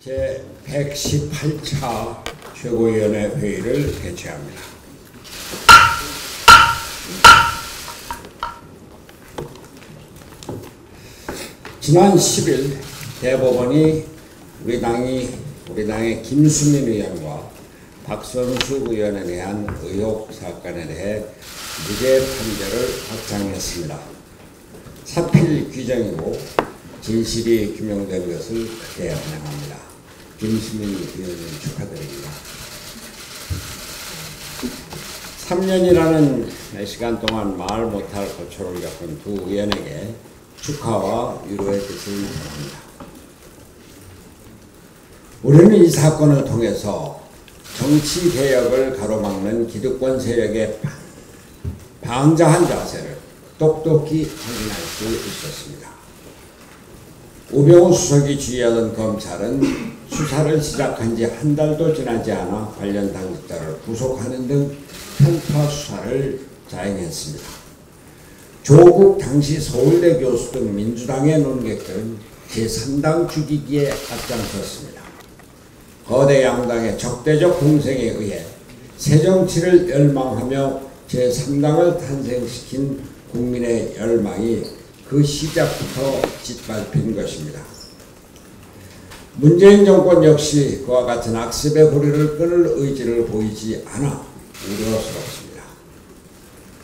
제118차 최고위원회 회의를 개최합니다. 지난 10일 대법원이 우리 당의 김수민 의원과 박선수 의원에 대한 의혹 사건에 대해 무죄 판결을 확정했습니다. 사필 규정이고 진실이 규명된 것을 크게 환영합니다. 김수민 의원님 축하드립니다. 3년이라는 시간 동안 말 못할 고초를 겪은 두 의원에게 축하와 위로의 뜻을 전합니다. 우리는 이 사건을 통해서 정치 개혁을 가로막는 기득권 세력의 방자한 자세를 똑똑히 확인할 수 있었습니다. 우병우 수석이 지휘하던 검찰은 수사를 시작한 지 한 달도 지나지 않아 관련 당직자를 구속하는 등 편파 수사를 자행했습니다. 조국 당시 서울대 교수 등 민주당의 논객들은 제3당 죽이기에 앞장섰습니다. 거대 양당의 적대적 공생에 의해 새정치를 열망하며 제3당을 탄생시킨 국민의 열망이 그 시작부터 짓밟힌 것입니다. 문재인 정권 역시 그와 같은 악습의 고리를 끊을 의지를 보이지 않아 우려스럽습니다.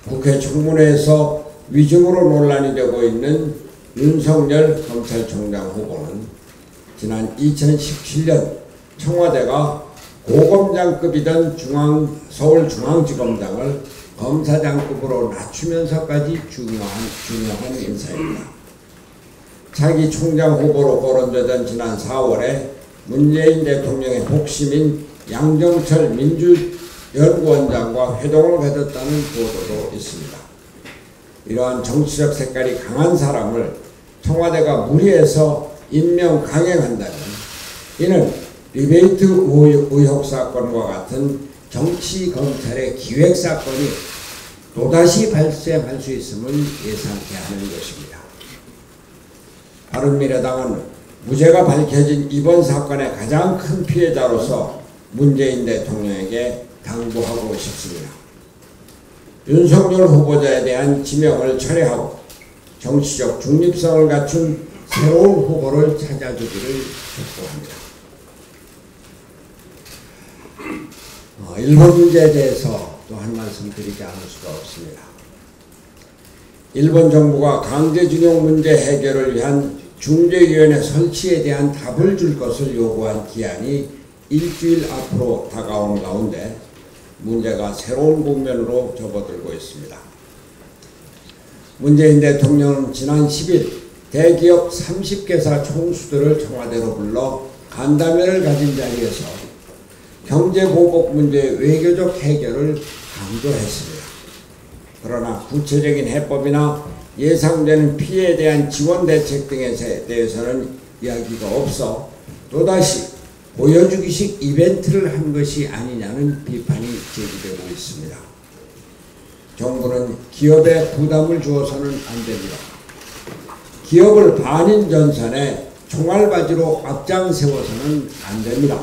국회 청문회에서 위증으로 논란이 되고 있는 윤석열 검찰총장 후보는 지난 2017년 청와대가 고검장급이던 서울중앙지검장을 검사장급으로 낮추면서까지 중요한 인사입니다. 차기 총장 후보로 거론되던 지난 4월에 문재인 대통령의 복심인 양정철 민주연구원장과 회동을 가졌다는 보도도 있습니다. 이러한 정치적 색깔이 강한 사람을 청와대가 무리해서 임명 강행한다면 이는 리베이트 의혹 사건과 같은 정치 검찰의 기획 사건이 또다시 발생할 수 있음을 예상케 하는 것입니다. 바른미래당은 무죄가 밝혀진 이번 사건의 가장 큰 피해자로서 문재인 대통령에게 당부하고 싶습니다. 윤석열 후보자에 대한 지명을 철회하고 정치적 중립성을 갖춘 새로운 후보를 찾아주기를 촉구합니다. 일본 문제에 대해서 또 한 말씀 드리지 않을 수가 없습니다. 일본 정부가 강제징용 문제 해결을 위한 중재위원회 설치에 대한 답을 줄 것을 요구한 기한이 일주일 앞으로 다가온 가운데 문제가 새로운 국면으로 접어들고 있습니다. 문재인 대통령은 지난 10일 대기업 30개사 총수들을 청와대로 불러 간담회를 가진 자리에서 경제보복 문제의 외교적 해결을 강조했습니다. 그러나 구체적인 해법이나 예상되는 피해에 대한 지원 대책 등에 대해서는 이야기가 없어 또다시 보여주기식 이벤트를 한 것이 아니냐는 비판이 제기되고 있습니다. 정부는 기업에 부담을 주어서는 안 됩니다. 기업을 반인 전선에 총알바지로 앞장 세워서는 안 됩니다.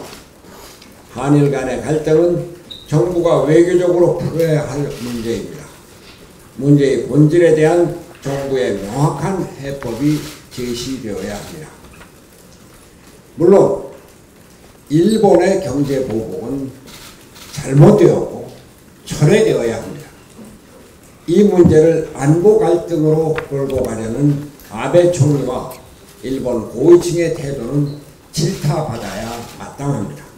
한일 간의 갈등은 정부가 외교적으로 풀어야 할 문제입니다. 문제의 본질에 대한 정부의 명확한 해법이 제시되어야 합니다. 물론 일본의 경제 보복은 잘못되었고 철회되어야 합니다. 이 문제를 안보 갈등으로 끌고 가려는 아베 총리와 일본 고위층의 태도는 질타받아야 마땅합니다.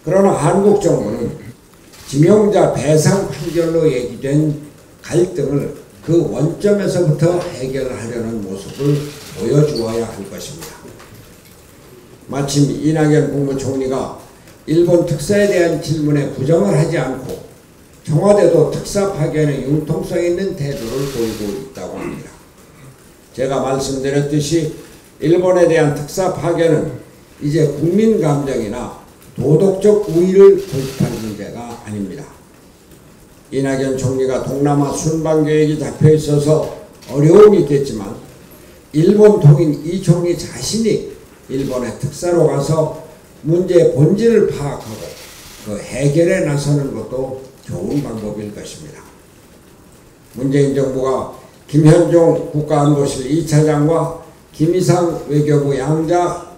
그러나 한국 정부는 지명자 배상 판결로 얘기된 갈등을 그 원점에서부터 해결하려는 모습을 보여주어야 할 것입니다. 마침 이낙연 국무총리가 일본 특사에 대한 질문에 부정을 하지 않고 청와대도 특사 파견에 융통성 있는 태도를 보이고 있다고 합니다. 제가 말씀드렸듯이 일본에 대한 특사 파견은 이제 국민 감정이나 도덕적 우위를 고집할 문제가 아닙니다. 이낙연 총리가 동남아 순방 계획이 잡혀 있어서 어려움이 있겠지만 일본 통인 이 총리 자신이 일본의 특사로 가서 문제의 본질을 파악하고 그 해결에 나서는 것도 좋은 방법일 것입니다. 문재인 정부가 김현종 국가안보실 2차장과 김이상 외교부 양자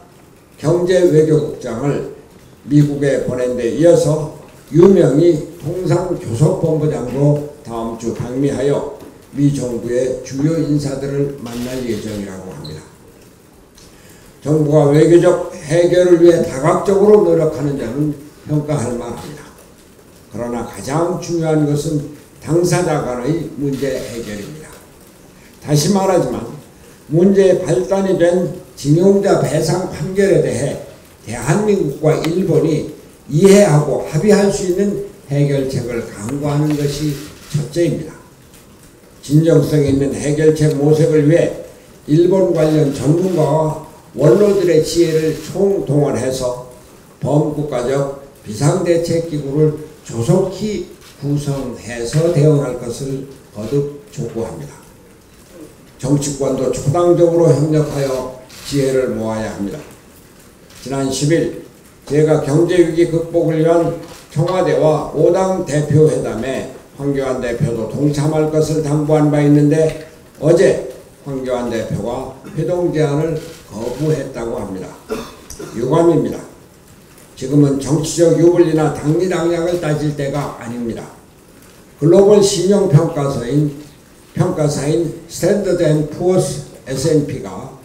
경제외교국장을 미국에 보낸 데 이어서 유명희 통상교섭본부장도 다음 주 방미하여 미 정부의 주요 인사들을 만날 예정이라고 합니다. 정부가 외교적 해결을 위해 다각적으로 노력하는 점은 평가할 만합니다. 그러나 가장 중요한 것은 당사자 간의 문제 해결입니다. 다시 말하지만 문제의 발단이 된 징용자 배상 판결에 대해 대한민국과 일본이 이해하고 합의할 수 있는 해결책을 강구하는 것이 첫째입니다. 진정성 있는 해결책 모색을 위해 일본 관련 전문가와 원로들의 지혜를 총동원해서 범국가적 비상대책기구를 조속히 구성해서 대응할 것을 거듭 촉구합니다. 정치권도 초당적으로 협력하여 지혜를 모아야 합니다. 지난 10일 제가 경제위기 극복을 위한 청와대와 5당 대표회담에 황교안 대표도 동참할 것을 당부한 바 있는데 어제 황교안 대표가 회동 제안을 거부했다고 합니다. 유감입니다. 지금은 정치적 유불리나 당리당략을 따질 때가 아닙니다. 글로벌 신용평가사인 스탠더드 앤 푸어스 S&P가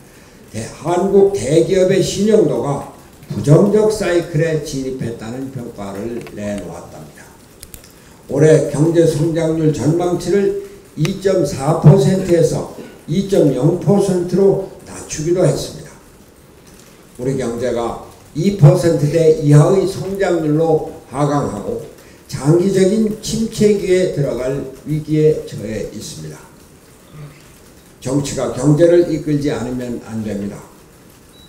한국 대기업의 신용도가 부정적 사이클에 진입했다는 평가를 내놓았답니다. 올해 경제성장률 전망치를 2.4%에서 2.0%로 낮추기도 했습니다. 우리 경제가 2%대 이하의 성장률로 하강하고 장기적인 침체기에 들어갈 위기에 처해 있습니다. 정치가 경제를 이끌지 않으면 안 됩니다.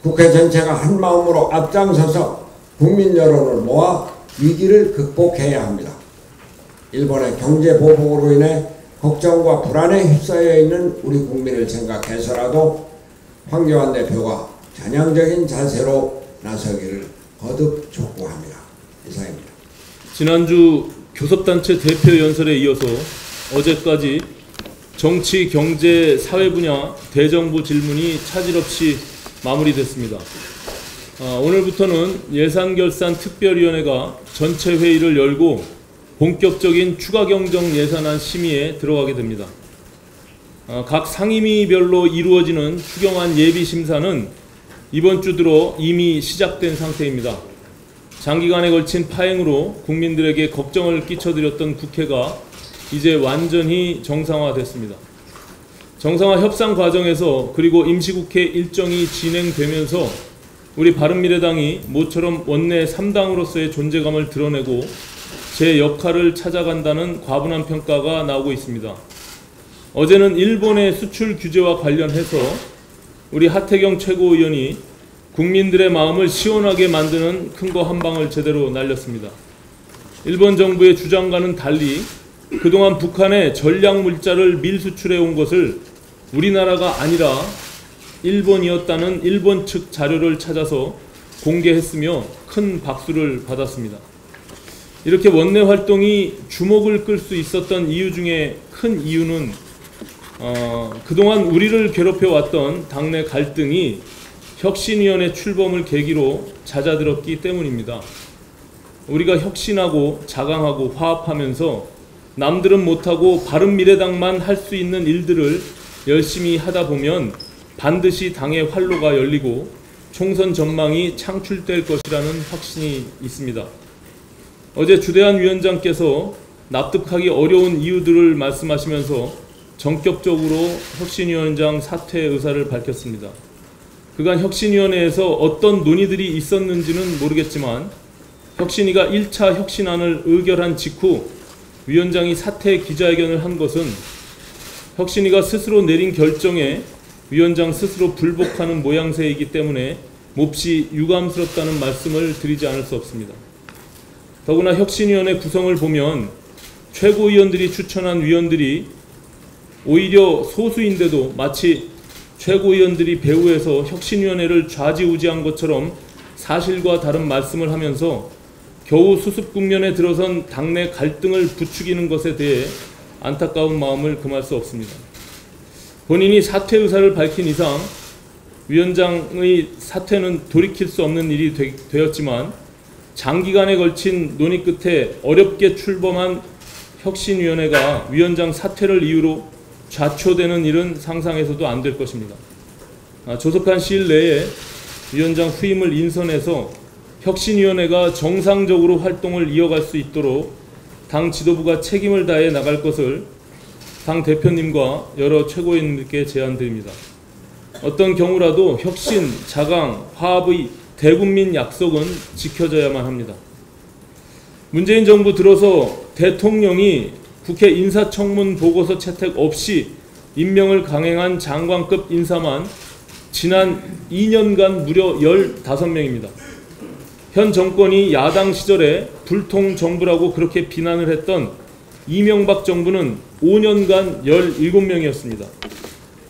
국회 전체가 한마음으로 앞장서서 국민 여론을 모아 위기를 극복해야 합니다. 일본의 경제 보복으로 인해 걱정과 불안에 휩싸여 있는 우리 국민을 생각해서라도 황교안 대표가 전향적인 자세로 나서기를 거듭 촉구합니다. 이상입니다. 지난주 교섭단체 대표 연설에 이어서 어제까지 정치, 경제, 사회 분야 대정부 질문이 차질 없이 마무리됐습니다. 오늘부터는 예산결산특별위원회가 전체 회의를 열고 본격적인 추가경정 예산안 심의에 들어가게 됩니다. 각 상임위별로 이루어지는 추경안 예비심사는 이번 주 들어 이미 시작된 상태입니다. 장기간에 걸친 파행으로 국민들에게 걱정을 끼쳐드렸던 국회가 이제 완전히 정상화됐습니다. 정상화 협상 과정에서 그리고 임시국회 일정이 진행되면서 우리 바른미래당이 모처럼 원내 3당으로서의 존재감을 드러내고 제 역할을 찾아간다는 과분한 평가가 나오고 있습니다. 어제는 일본의 수출 규제와 관련해서 우리 하태경 최고위원이 국민들의 마음을 시원하게 만드는 큰 거 한 방을 제대로 날렸습니다. 일본 정부의 주장과는 달리 그동안 북한에 전략 물자를 밀수출해 온 것을 우리나라가 아니라 일본이었다는 일본 측 자료를 찾아서 공개했으며 큰 박수를 받았습니다. 이렇게 원내 활동이 주목을 끌 수 있었던 이유 중에 큰 이유는 그동안 우리를 괴롭혀왔던 당내 갈등이 혁신위원회 출범을 계기로 잦아들었기 때문입니다. 우리가 혁신하고 자강하고 화합하면서 남들은 못하고 바른미래당만 할 수 있는 일들을 열심히 하다 보면 반드시 당의 활로가 열리고 총선 전망이 창출될 것이라는 확신이 있습니다. 어제 주대한 위원장께서 납득하기 어려운 이유들을 말씀하시면서 전격적으로 혁신위원장 사퇴 의사를 밝혔습니다. 그간 혁신위원회에서 어떤 논의들이 있었는지는 모르겠지만 혁신위가 1차 혁신안을 의결한 직후 위원장이 사퇴 기자회견을 한 것은 혁신위가 스스로 내린 결정에 위원장 스스로 불복하는 모양새이기 때문에 몹시 유감스럽다는 말씀을 드리지 않을 수 없습니다. 더구나 혁신위원회 구성을 보면 최고위원들이 추천한 위원들이 오히려 소수인데도 마치 최고위원들이 배후에서 혁신위원회를 좌지우지한 것처럼 사실과 다른 말씀을 하면서 겨우 수습 국면에 들어선 당내 갈등을 부추기는 것에 대해 안타까운 마음을 금할 수 없습니다. 본인이 사퇴 의사를 밝힌 이상 위원장의 사퇴는 돌이킬 수 없는 일이 되었지만 장기간에 걸친 논의 끝에 어렵게 출범한 혁신위원회가 위원장 사퇴를 이유로 좌초되는 일은 상상해서도 안 될 것입니다. 조속한 시일 내에 위원장 후임을 인선해서 혁신위원회가 정상적으로 활동을 이어갈 수 있도록 당 지도부가 책임을 다해 나갈 것을 당 대표님과 여러 최고위원들께 제안드립니다. 어떤 경우라도 혁신, 자강, 화합의 대국민 약속은 지켜져야만 합니다. 문재인 정부 들어서 대통령이 국회 인사청문 보고서 채택 없이 임명을 강행한 장관급 인사만 지난 2년간 무려 15명입니다. 현 정권이 야당 시절에 불통 정부라고 그렇게 비난을 했던 이명박 정부는 5년간 17명이었습니다.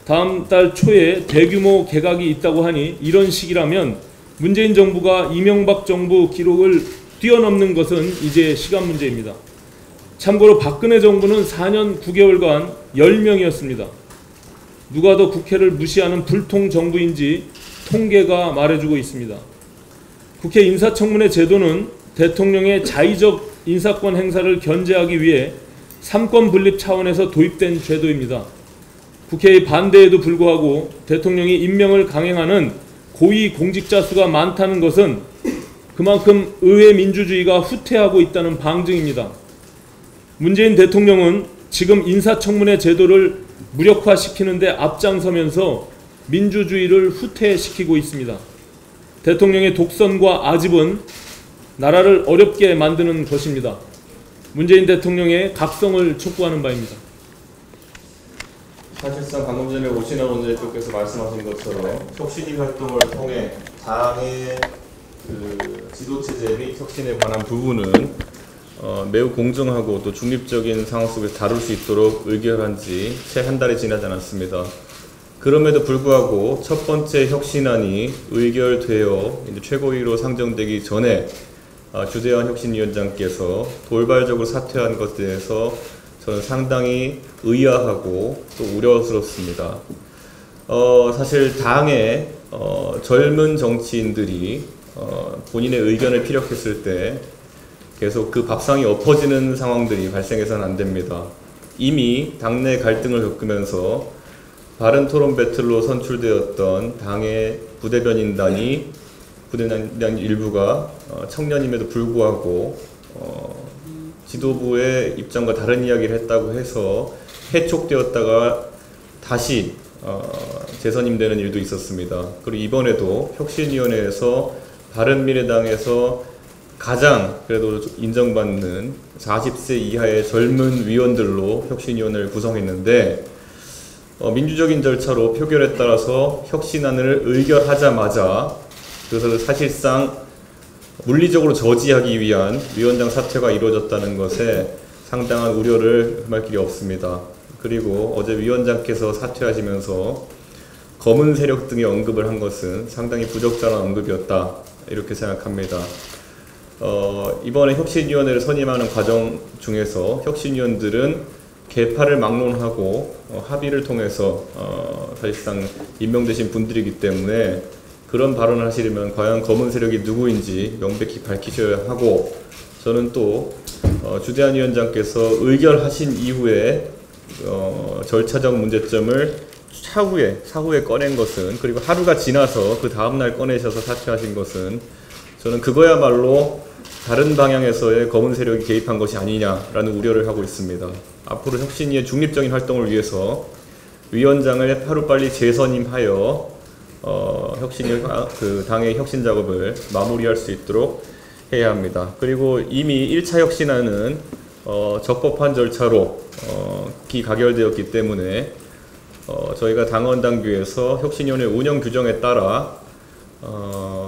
다음 달 초에 대규모 개각이 있다고 하니 이런 식이라면 문재인 정부가 이명박 정부 기록을 뛰어넘는 것은 이제 시간 문제입니다. 참고로 박근혜 정부는 4년 9개월간 10명이었습니다. 누가 더 국회를 무시하는 불통 정부인지 통계가 말해주고 있습니다. 국회 인사청문회 제도는 대통령의 자의적 인사권 행사를 견제하기 위해 삼권 분립 차원에서 도입된 제도입니다. 국회의 반대에도 불구하고 대통령이 임명을 강행하는 고위 공직자 수가 많다는 것은 그만큼 의회 민주주의가 후퇴하고 있다는 방증입니다. 문재인 대통령은 지금 인사청문회 제도를 무력화시키는 데 앞장서면서 민주주의를 후퇴시키고 있습니다. 대통령의 독선과 아집은 나라를 어렵게 만드는 것입니다. 문재인 대통령의 각성을 촉구하는 바입니다. 사실상 방금 전에 오신환 원내대표께서 말씀하신 것처럼 혁신위 활동을 통해 당의 지도체제 및 혁신에 관한 부분은 매우 공정하고 또 중립적인 상황 속에서 다룰 수 있도록 의결한 지 채 한 달이 지나지 않았습니다. 그럼에도 불구하고 첫 번째 혁신안이 의결되어 이제 최고위로 상정되기 전에 주대환 혁신위원장께서 돌발적으로 사퇴한 것에 대해서 저는 상당히 의아하고 또 우려스럽습니다. 사실 당의 젊은 정치인들이 본인의 의견을 피력했을 때 계속 그 밥상이 엎어지는 상황들이 발생해서는 안 됩니다. 이미 당내 갈등을 겪으면서 바른 토론 배틀로 선출되었던 당의 부대변인단 일부가 청년임에도 불구하고 지도부의 입장과 다른 이야기를 했다고 해서 해촉되었다가 다시 재선임되는 일도 있었습니다. 그리고 이번에도 혁신위원회에서 바른미래당에서 가장 그래도 인정받는 40세 이하의 젊은 위원들로 혁신위원회를 구성했는데 민주적인 절차로 표결에 따라서 혁신안을 의결하자마자 그것을 사실상 물리적으로 저지하기 위한 위원장 사퇴가 이루어졌다는 것에 상당한 우려를 금할 길이 없습니다. 그리고 어제 위원장께서 사퇴하시면서 검은 세력 등의 언급을 한 것은 상당히 부적절한 언급이었다 이렇게 생각합니다. 이번에 혁신위원회를 선임하는 과정 중에서 혁신위원들은 개파를 막론하고 합의를 통해서 사실상 임명되신 분들이기 때문에 그런 발언을 하시려면 과연 검은 세력이 누구인지 명백히 밝히셔야 하고, 저는 또 주대환 위원장께서 의결하신 이후에 절차적 문제점을 사후에 꺼낸 것은, 그리고 하루가 지나서 그 다음날 꺼내셔서 사퇴하신 것은 저는 그거야말로 다른 방향에서의 검은 세력이 개입한 것이 아니냐라는 우려를 하고 있습니다. 앞으로 혁신위의 중립적인 활동을 위해서 위원장을 하루빨리 재선임하여 혁신위 당의 혁신 작업을 마무리할 수 있도록 해야 합니다. 그리고 이미 1차 혁신안은 적법한 절차로 기가결되었기 때문에 저희가 당헌당규에서 혁신위원회 운영 규정에 따라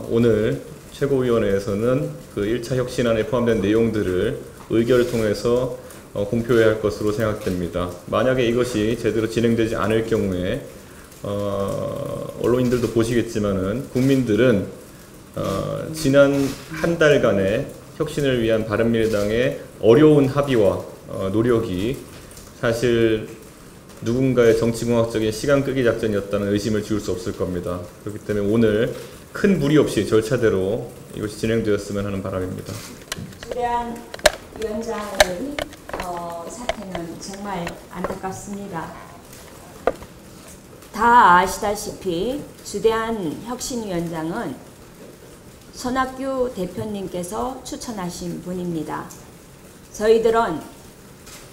오늘 최고위원회에서는 그 1차 혁신안에 포함된 내용들을 의결을 통해서 공표해야 할 것으로 생각됩니다. 만약에 이것이 제대로 진행되지 않을 경우에 언론인들도 보시겠지만은 국민들은 지난 한 달간의 혁신을 위한 바른미래당의 어려운 합의와 노력이 사실 누군가의 정치공학적인 시간 끄기 작전이었다는 의심을 지울 수 없을 겁니다. 그렇기 때문에 오늘 큰 무리 없이 절차대로 이것이 진행되었으면 하는 바람입니다. 주대한 위원장의 사태는 정말 안타깝습니다. 다 아시다시피 주대한 혁신위원장은 손학규 대표님께서 추천하신 분입니다. 저희들은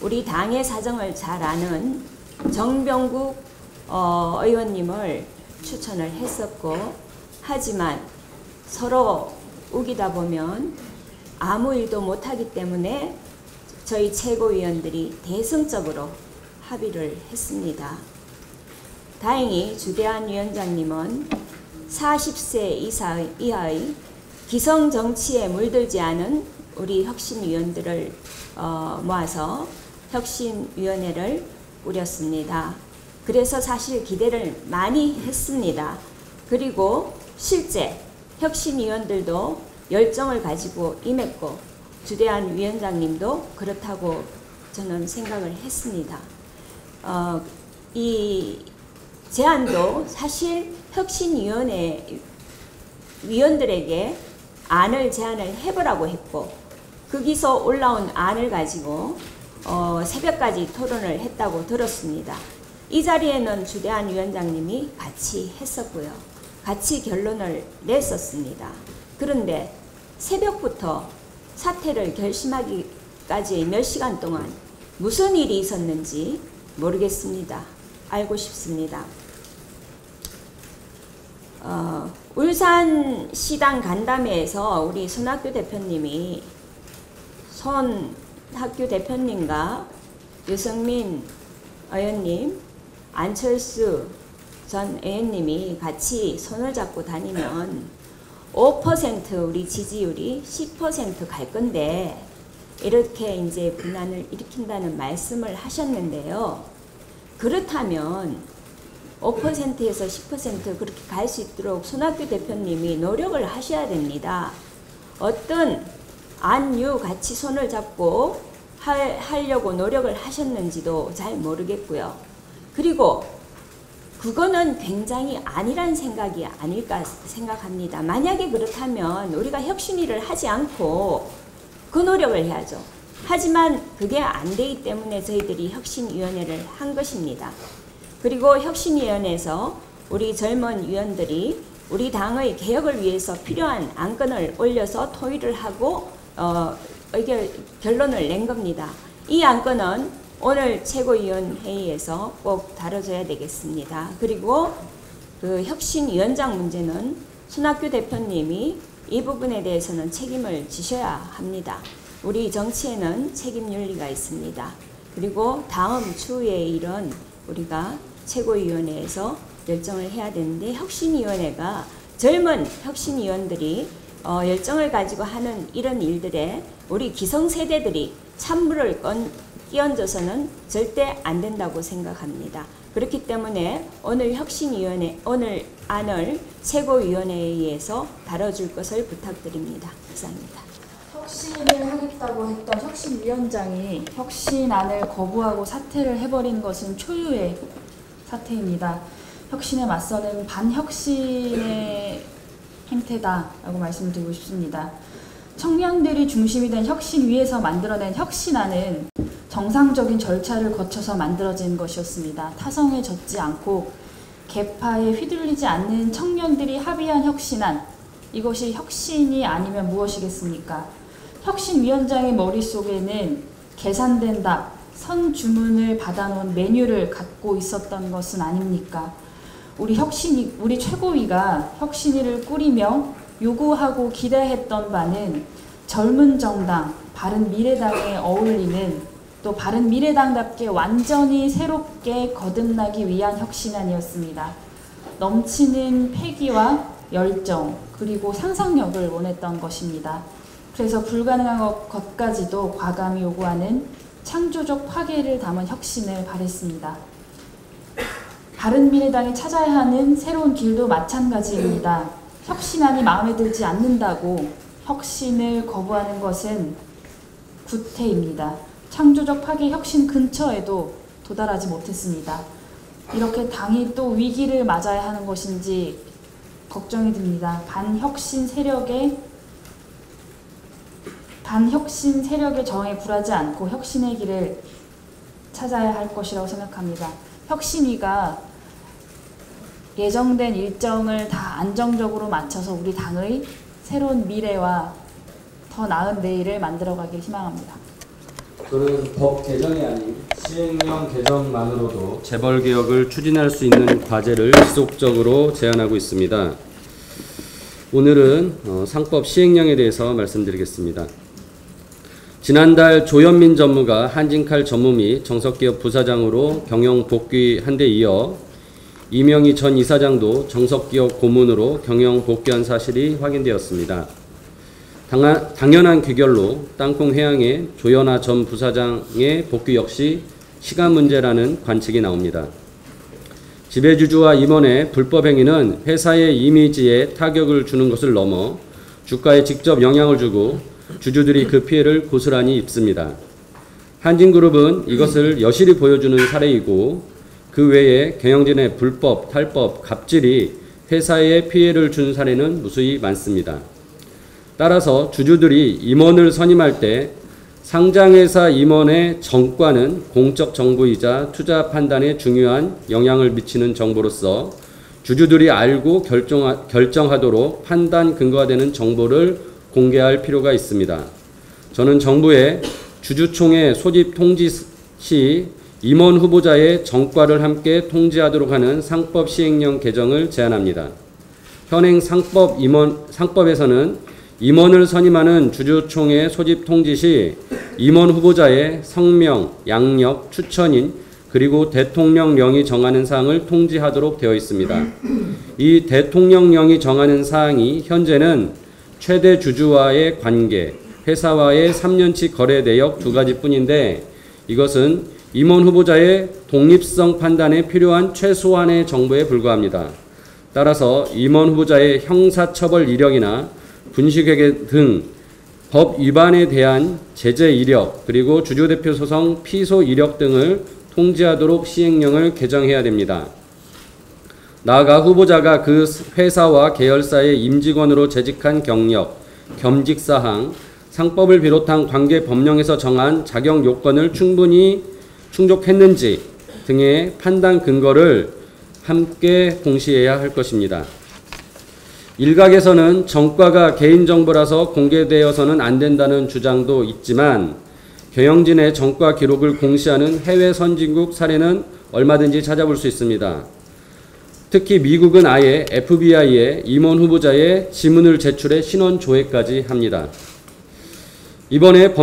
우리 당의 사정을 잘 아는 정병국 의원님을 추천을 했었고, 하지만 서로 우기다 보면 아무 일도 못하기 때문에 저희 최고위원들이 대승적으로 합의를 했습니다. 다행히 주대한 위원장님은 40세 이하의 기성 정치에 물들지 않은 우리 혁신위원들을 모아서 혁신위원회를 꾸렸습니다. 그래서 사실 기대를 많이 했습니다. 그리고 실제 혁신위원들도 열정을 가지고 임했고, 주대한 위원장님도 그렇다고 저는 생각을 했습니다. 이 제안도 사실 혁신위원회 위원들에게 안을 제안을 해보라고 했고, 거기서 올라온 안을 가지고 새벽까지 토론을 했다고 들었습니다. 이 자리에는 주대한 위원장님이 같이 했었고요. 같이 결론을 냈었습니다. 그런데 새벽부터 사태를 결심하기까지 몇 시간 동안 무슨 일이 있었는지 모르겠습니다. 알고 싶습니다. 울산시당 간담회에서 우리 손학규 대표님이 손학규 대표님과 유승민 의원님, 안철수 전 의원님이 같이 손을 잡고 다니면 5% 우리 지지율이 10% 갈 건데, 이렇게 이제 분란을 일으킨다는 말씀을 하셨는데요. 그렇다면 5%에서 10% 그렇게 갈 수 있도록 손학규 대표님이 노력을 하셔야 됩니다. 어떤 안유 같이 손을 잡고 하려고 노력을 하셨는지도 잘 모르겠고요. 그리고 그거는 굉장히 아니란 생각이 아닐까 생각합니다. 만약에 그렇다면 우리가 혁신위를 하지 않고 그 노력을 해야죠. 하지만 그게 안 되기 때문에 저희들이 혁신위원회를 한 것입니다. 그리고 혁신위원회에서 우리 젊은 위원들이 우리 당의 개혁을 위해서 필요한 안건을 올려서 토의를 하고 결론을 낸 겁니다. 이 안건은 오늘 최고위원 회의에서 꼭 다뤄줘야 되겠습니다. 그리고 그 혁신위원장 문제는 손학규 대표님이 이 부분에 대해서는 책임을 지셔야 합니다. 우리 정치에는 책임 윤리가 있습니다. 그리고 다음 추후의 일은 우리가 최고위원회에서 결정을 해야 되는데, 혁신위원회가 젊은 혁신위원들이 열정을 가지고 하는 이런 일들에 우리 기성세대들이 찬물을 끼얹어서는 절대 안 된다고 생각합니다. 그렇기 때문에 오늘 혁신위원회, 오늘 안을 최고위원회에 의해서 다뤄줄 것을 부탁드립니다. 이상입니다. 혁신을 하겠다고 했던 혁신위원장이 혁신안을 거부하고 사퇴를 해버린 것은 초유의 사태입니다. 혁신에 맞서는 반혁신의 행태다라고 말씀을 드리고 싶습니다. 청년들이 중심이 된 혁신위에서 만들어낸 혁신안은 정상적인 절차를 거쳐서 만들어진 것이었습니다. 타성에 젖지 않고 계파에 휘둘리지 않는 청년들이 합의한 혁신안, 이것이 혁신이 아니면 무엇이겠습니까? 혁신위원장의 머릿속에는 계산된 답, 선주문을 받아놓은 메뉴를 갖고 있었던 것은 아닙니까? 우리 최고위가 혁신위를 꾸리며 요구하고 기대했던 바는 젊은 정당, 바른미래당에 어울리는, 또 바른미래당답게 완전히 새롭게 거듭나기 위한 혁신안이었습니다. 넘치는 패기와 열정, 그리고 상상력을 원했던 것입니다. 그래서 불가능한 것까지도 과감히 요구하는 창조적 파괴를 담은 혁신을 바랬습니다. 바른미래당이 찾아야 하는 새로운 길도 마찬가지입니다. 혁신안이 마음에 들지 않는다고 혁신을 거부하는 것은 구태입니다. 창조적 파괴 혁신 근처에도 도달하지 못했습니다. 이렇게 당이 또 위기를 맞아야 하는 것인지 걱정이 듭니다. 반혁신 세력의 정에 굴하지 않고 혁신의 길을 찾아야 할 것이라고 생각합니다. 혁신위가 예정된 일정을 다 안정적으로 맞춰서 우리 당의 새로운 미래와 더 나은 내일을 만들어가길 희망합니다. 저는 법 개정이 아닌 시행령 개정만으로도 재벌 개혁을 추진할 수 있는 과제를 지속적으로 제안하고 있습니다. 오늘은 상법 시행령에 대해서 말씀드리겠습니다. 지난달 조현민 전무가 한진칼 전무 및 정석기업 부사장으로 경영 복귀한 데 이어 이명희 전 이사장도 정석기업 고문으로 경영 복귀한 사실이 확인되었습니다. 당연한 귀결로 땅콩 회항의 조현아 전 부사장의 복귀 역시 시간 문제라는 관측이 나옵니다. 지배주주와 임원의 불법 행위는 회사의 이미지에 타격을 주는 것을 넘어 주가에 직접 영향을 주고 주주들이 그 피해를 고스란히 입습니다. 한진그룹은 이것을 여실히 보여주는 사례이고 그 외에 경영진의 불법, 탈법, 갑질이 회사에 피해를 준 사례는 무수히 많습니다. 따라서 주주들이 임원을 선임할 때 상장회사 임원의 정과는 공적 정보이자 투자 판단에 중요한 영향을 미치는 정보로서 주주들이 알고 결정하도록 판단 근거가 되는 정보를 공개할 필요가 있습니다. 저는 정부의 주주총회 소집 통지 시 임원 후보자의 정과를 함께 통지하도록 하는 상법 시행령 개정을 제안합니다. 현행 상법에서는 임원을 선임하는 주주총회 소집 통지 시 임원 후보자의 성명, 양력, 추천인 그리고 대통령령이 정하는 사항을 통지하도록 되어 있습니다. 이 대통령령이 정하는 사항이 현재는 최대 주주와의 관계, 회사와의 3년치 거래 내역 두 가지뿐인데 이것은 임원 후보자의 독립성 판단에 필요한 최소한의 정보에 불과합니다. 따라서 임원 후보자의 형사처벌 이력이나 분식회계 등 법 위반에 대한 제재 이력 그리고 주주대표 소송 피소 이력 등을 통지하도록 시행령을 개정해야 됩니다. 나아가 후보자가 그 회사와 계열사의 임직원으로 재직한 경력, 겸직사항, 상법을 비롯한 관계 법령에서 정한 자격 요건을 충분히 충족했는지 등의 판단 근거를 함께 공시해야 할 것입니다. 일각에서는 정과가 개인정보라서 공개되어서는 안 된다는 주장도 있지만 경영진의 정과 기록을 공시하는 해외 선진국 사례는 얼마든지 찾아볼 수 있습니다. 특히 미국은 아예 FBI에 임원 후보자의 지문을 제출해 신원 조회까지 합니다. 이번에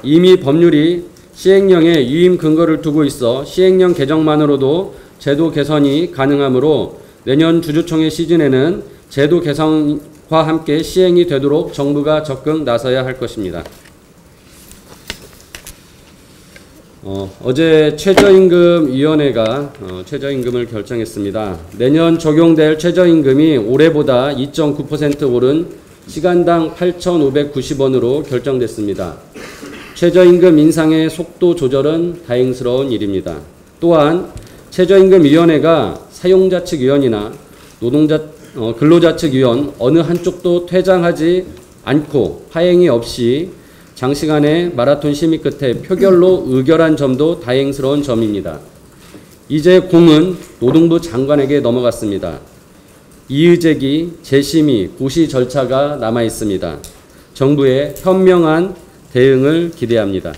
이미 법률이 시행령에 유임 근거를 두고 있어 시행령 개정만으로도 제도 개선이 가능하므로 내년 주주총회 시즌에는 제도 개선과 함께 시행이 되도록 정부가 적극 나서야 할 것입니다. 어제 최저임금위원회가 최저임금을 결정했습니다. 내년 적용될 최저임금이 올해보다 2.9% 오른 시간당 8,590원으로 결정됐습니다. 최저임금 인상의 속도 조절은 다행스러운 일입니다. 또한 최저임금위원회가 사용자 측 위원이나 근로자 측 위원 어느 한쪽도 퇴장하지 않고 파행이 없이 장시간의 마라톤 심의 끝에 표결로 의결한 점도 다행스러운 점입니다. 이제 공은 노동부 장관에게 넘어갔습니다. 이의제기, 재심의, 고시 절차가 남아 있습니다. 정부의 현명한 대응을 기대합니다.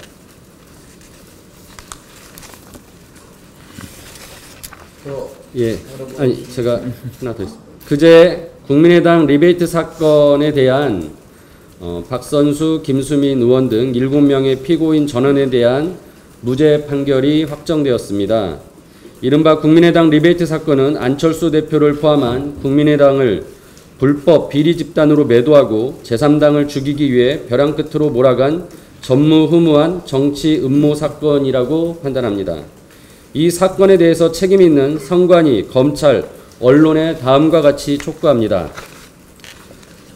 제가 하나 더 있습니다. 그제 국민의당 리베이트 사건에 대한 박선수, 김수민 의원 등 7명의 피고인 전원에 대한 무죄 판결이 확정되었습니다. 이른바 국민의당 리베이트 사건은 안철수 대표를 포함한 국민의당을 불법 비리 집단으로 매도하고 제3당을 죽이기 위해 벼랑 끝으로 몰아간 전무후무한 정치 음모 사건이라고 판단합니다. 이 사건에 대해서 책임 있는 선관위, 검찰, 언론에 다음과 같이 촉구합니다.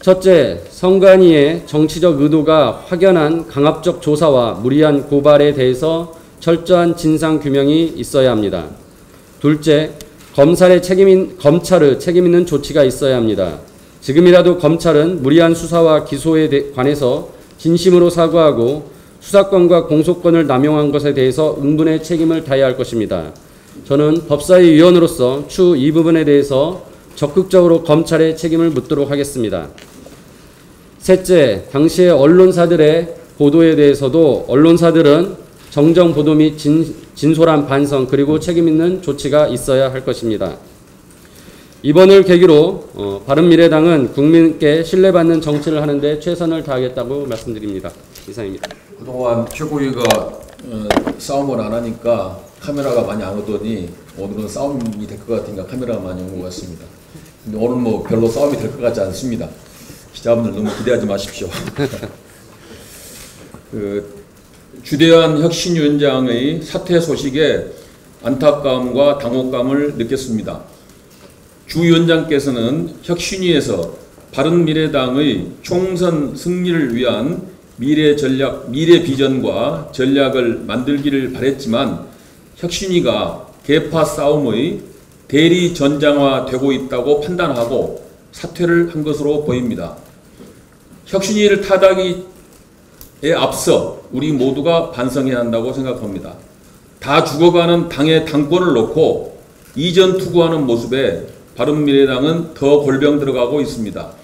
첫째, 선관위의 정치적 의도가 확연한 강압적 조사와 무리한 고발에 대해서 철저한 진상규명이 있어야 합니다. 둘째, 검찰의 책임 있는 조치가 있어야 합니다. 지금이라도 검찰은 무리한 수사와 기소에 관해서 진심으로 사과하고 수사권과 공소권을 남용한 것에 대해서 응분의 책임을 다해야 할 것입니다. 저는 법사위 위원으로서 추후 이 부분에 대해서 적극적으로 검찰의 책임을 묻도록 하겠습니다. 셋째, 당시의 언론사들의 보도에 대해서도 언론사들은 정정 보도 및 진솔한 반성 그리고 책임 있는 조치가 있어야 할 것입니다. 이번을 계기로 바른미래당은 국민께 신뢰받는 정치를 하는데 최선을 다하겠다고 말씀드립니다. 이상입니다. 그동안 최고위가 싸움을 안 하니까 카메라가 많이 안 오더니 오늘은 싸움이 될 것 같으니까 카메라가 많이 온 것 같습니다. 근데 오늘 뭐 별로 싸움이 될 것 같지 않습니다. 기자분들 너무 기대하지 마십시오. 주대한 혁신위원장의 사퇴 소식에 안타까움과 당혹감을 느꼈습니다. 주 위원장께서는 혁신위에서 바른미래당의 총선 승리를 위한 미래 비전과 전략을 만들기를 바랬지만 혁신위가 계파 싸움의 대리 전장화되고 있다고 판단하고 사퇴를 한 것으로 보입니다. 혁신위를 타다기에 앞서 우리 모두가 반성해야 한다고 생각합니다. 다 죽어가는 당의 당권을 놓고 이전 투구하는 모습에 바른미래당은 더 골병 들어가고 있습니다.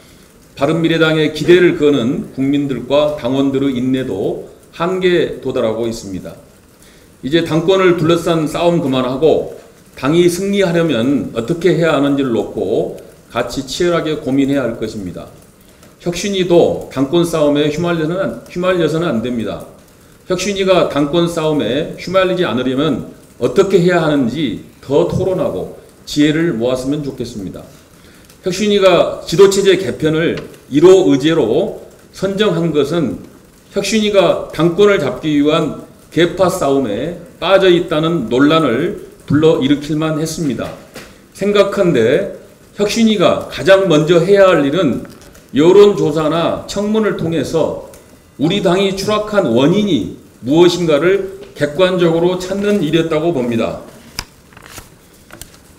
바른미래당의 기대를 거는 국민들과 당원들의 인내도 한계에 도달하고 있습니다. 이제 당권을 둘러싼 싸움 그만하고 당이 승리하려면 어떻게 해야 하는지를 놓고 같이 치열하게 고민해야 할 것입니다. 혁신위도 당권 싸움에 휘말려서는 안 됩니다. 혁신위가 당권 싸움에 휘말리지 않으려면 어떻게 해야 하는지 더 토론하고 지혜를 모았으면 좋겠습니다. 혁신위가 지도체제 개편을 1호 의제로 선정한 것은 혁신위가 당권을 잡기 위한 계파 싸움에 빠져 있다는 논란을 불러일으킬만 했습니다. 생각한데 혁신위가 가장 먼저 해야 할 일은 여론조사나 청문을 통해서 우리 당이 추락한 원인이 무엇인가를 객관적으로 찾는 일이었다고 봅니다.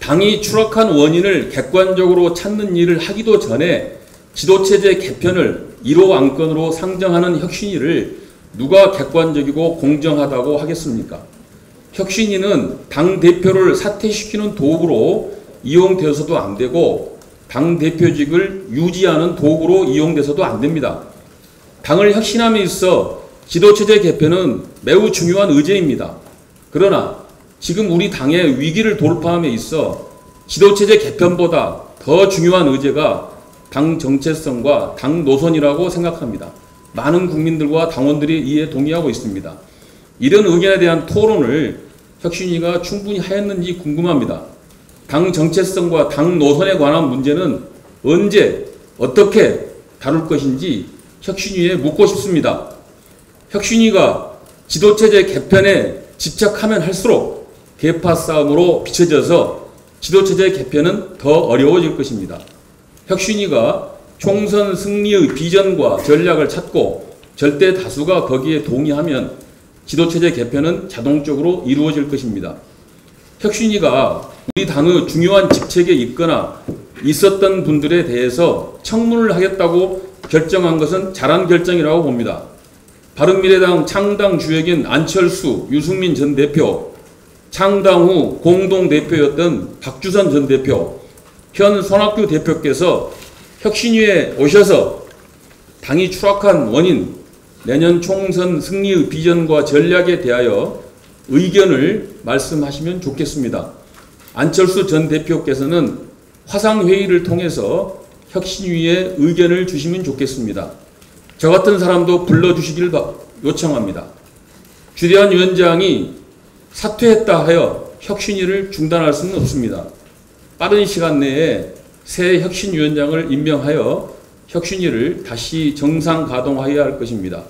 당이 추락한 원인을 객관적으로 찾는 일을 하기도 전에 지도체제 개편을 1호 안건으로 상정하는 혁신위를 누가 객관적이고 공정하다고 하겠습니까? 혁신위는 당대표를 사퇴시키는 도구로 이용되어서도 안 되고 당대표직을 유지하는 도구로 이용돼서도 안 됩니다. 당을 혁신함에 있어 지도체제 개편은 매우 중요한 의제입니다. 그러나 지금 우리 당의 위기를 돌파함에 있어 지도체제 개편보다 더 중요한 의제가 당 정체성과 당 노선이라고 생각합니다. 많은 국민들과 당원들이 이에 동의하고 있습니다. 이런 의견에 대한 토론을 혁신위가 충분히 하였는지 궁금합니다. 당 정체성과 당 노선에 관한 문제는 언제 어떻게 다룰 것인지 혁신위에 묻고 싶습니다. 혁신위가 지도체제 개편에 집착하면 할수록 계파 싸움으로 비춰져서 지도체제 개편은 더 어려워질 것입니다. 혁신위가 총선 승리의 비전과 전략을 찾고 절대 다수가 거기에 동의하면 지도체제 개편은 자동적으로 이루어질 것입니다. 혁신위가 우리 당의 중요한 직책에 있거나 있었던 분들에 대해서 청문을 하겠다고 결정한 것은 잘한 결정이라고 봅니다. 바른미래당 창당 주역인 안철수, 유승민 전 대표, 창당 후 공동대표였던 박주선 전 대표, 현 손학규 대표께서 혁신위에 오셔서 당이 추락한 원인, 내년 총선 승리의 비전과 전략에 대하여 의견을 말씀하시면 좋겠습니다. 안철수 전 대표께서는 화상회의를 통해서 혁신위에 의견을 주시면 좋겠습니다. 저 같은 사람도 불러주시길 요청합니다. 주대한 위원장이 사퇴했다 하여 혁신위를 중단할 수는 없습니다. 빠른 시간 내에 새 혁신위원장을 임명하여 혁신위를 다시 정상 가동하여야 할 것입니다.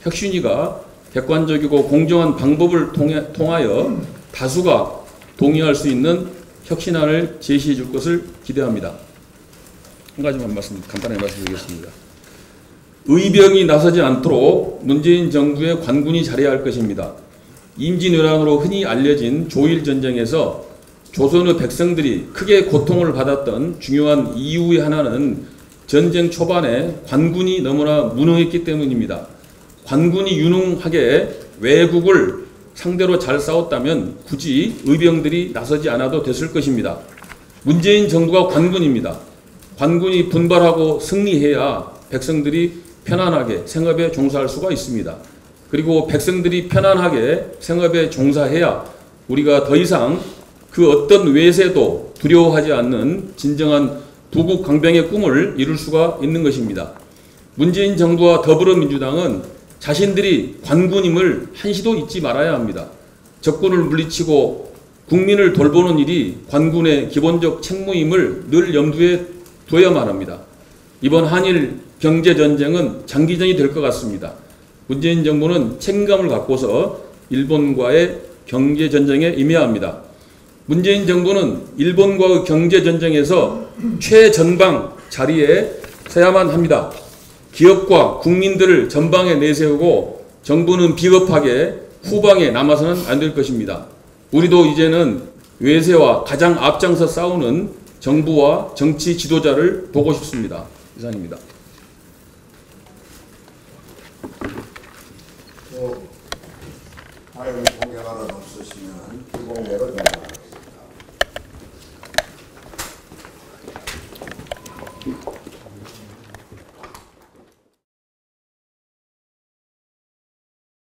혁신위가 객관적이고 공정한 방법을 통하여 다수가 동의할 수 있는 혁신안을 제시해 줄 것을 기대합니다. 한 가지만 간단하게 말씀드리겠습니다. 의병이 나서지 않도록 문재인 정부의 관군이 잘해야 할 것입니다. 임진왜란으로 흔히 알려진 조일전쟁에서 조선의 백성들이 크게 고통을 받았던 중요한 이유의 하나는 전쟁 초반에 관군이 너무나 무능했기 때문입니다. 관군이 유능하게 외국을 상대로 잘 싸웠다면 굳이 의병들이 나서지 않아도 됐을 것입니다. 문재인 정부가 관군입니다. 관군이 분발하고 승리해야 백성들이 편안하게 생업에 종사할 수가 있습니다. 그리고 백성들이 편안하게 생업에 종사해야 우리가 더 이상 그 어떤 외세도 두려워하지 않는 진정한 부국 강병의 꿈을 이룰 수가 있는 것입니다. 문재인 정부와 더불어민주당은 자신들이 관군임을 한시도 잊지 말아야 합니다. 적군을 물리치고 국민을 돌보는 일이 관군의 기본적 책무임을 늘 염두에 둬야만 합니다. 이번 한일 경제전쟁은 장기전이 될 것 같습니다. 문재인 정부는 책임감을 갖고서 일본과의 경제전쟁에 임해야 합니다. 문재인 정부는 일본과의 경제전쟁에서 최전방 자리에 서야만 합니다. 기업과 국민들을 전방에 내세우고 정부는 비겁하게 후방에 남아서는 안 될 것입니다. 우리도 이제는 외세와 가장 앞장서 싸우는 정부와 정치 지도자를 보고 싶습니다. 이상입니다. 다른 공개가 없으시면 기공개로 넘어가겠습니다.